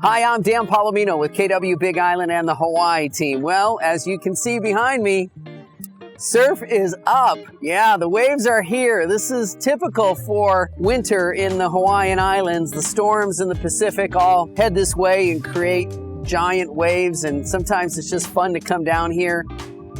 Hi, I'm Dan Polimino with KW Big Island and the Hawaii team. Well, as you can see behind me, surf is up. Yeah, the waves are here. This is typical for winter in the Hawaiian Islands. The storms in the Pacific all head this way and create giant waves, and sometimes it's just fun to come down here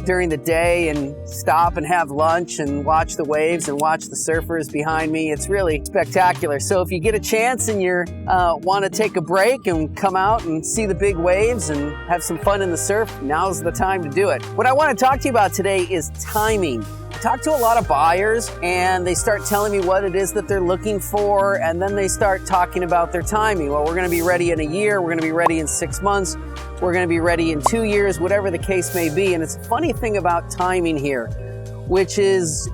during the day and stop and have lunch and watch the waves and watch the surfers behind me. It's really spectacular. So if you get a chance and you want to take a break and come out and see the big waves and have some fun in the surf, now's the time to do it. What I want to talk to you about today is timing. I talk to a lot of buyers and they start telling me what it is that they're looking for, and then they start talking about their timing. Well, we're going to be ready in a year, we're going to be ready in 6 months, we're going to be ready in 2 years, whatever the case may be. And it's a funny thing about timing here, which is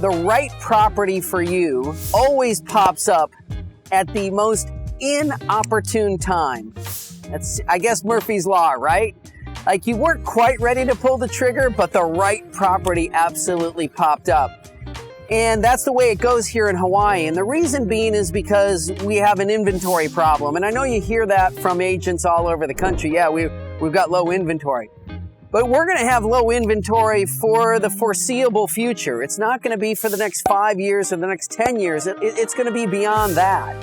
the right property for you always pops up at the most inopportune time. That's, I guess, Murphy's Law, right? Like, you weren't quite ready to pull the trigger, but the right property absolutely popped up. And that's the way it goes here in Hawaii. And the reason being is because we have an inventory problem. And I know you hear that from agents all over the country. Yeah, we've got low inventory. But we're going to have low inventory for the foreseeable future. It's not going to be for the next 5 years or the next 10 years. It's going to be beyond that.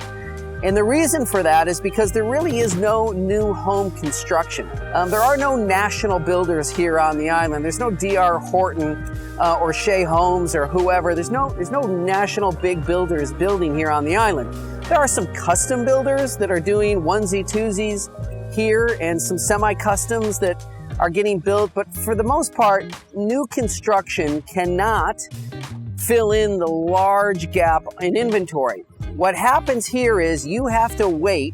And the reason for that is because there really is no new home construction. There are no national builders here on the island. There's no D.R. Horton or Shea Homes or whoever. There's no national big builders building here on the island. There are some custom builders that are doing onesie twosies here and some semi-customs that are getting built. But for the most part, new construction cannot fill in the large gap in inventory. What happens here is you have to wait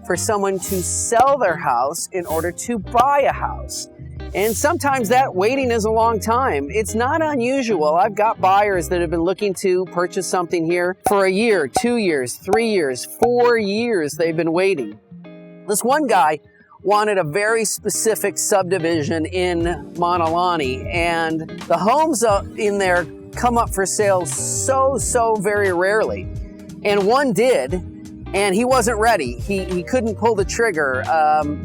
for someone to sell their house in order to buy a house. And sometimes that waiting is a long time. It's not unusual. I've got buyers that have been looking to purchase something here for a year, 2 years, 3 years, 4 years they've been waiting. This one guy wanted a very specific subdivision in Manalani, and the homes in there come up for sale so very rarely. And one did, and he wasn't ready. He couldn't pull the trigger,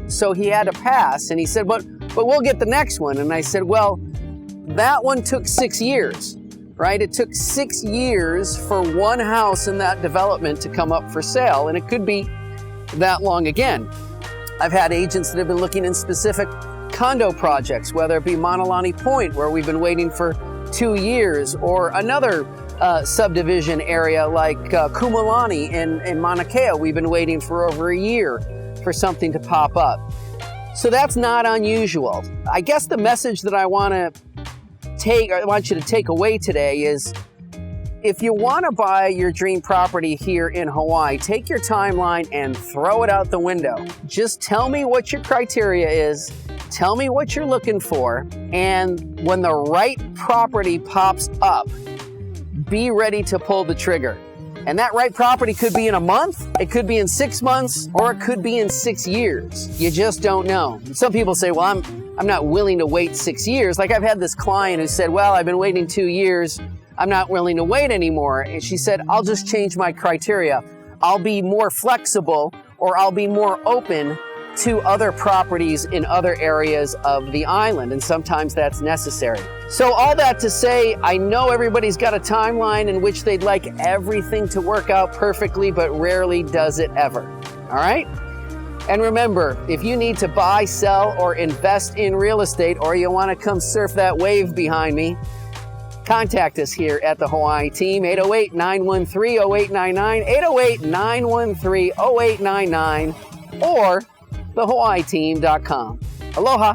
so he had to pass. And he said, but we'll get the next one. And I said, well, that one took 6 years, right? It took 6 years for one house in that development to come up for sale, and it could be that long again. I've had agents that have been looking in specific condo projects, whether it be Manalani Point, where we've been waiting for 2 years, or another subdivision area like Kumalani in Mauna Kea. We've been waiting for over a year for something to pop up. So that's not unusual. I guess the message that I want you to take away today is, if you want to buy your dream property here in Hawaii, take your timeline and throw it out the window. Just tell me what your criteria is. Tell me what you're looking for. And when the right property pops up, be ready to pull the trigger. And that right property could be in a month, it could be in 6 months, or it could be in 6 years. You just don't know. Some people say, well, I'm not willing to wait 6 years. Like, I've had this client who said, well, I've been waiting 2 years. I'm not willing to wait anymore. And she said, I'll just change my criteria. I'll be more flexible, or I'll be more open to other properties in other areas of the island. And sometimes that's necessary. So all that to say, I know everybody's got a timeline in which they'd like everything to work out perfectly, but rarely does it ever. All right? And remember, if you need to buy, sell, or invest in real estate, or you want to come surf that wave behind me, contact us here at the Hawaii team, 808-913-0899, 808-913-0899, or thehawaiiteam.com. Aloha.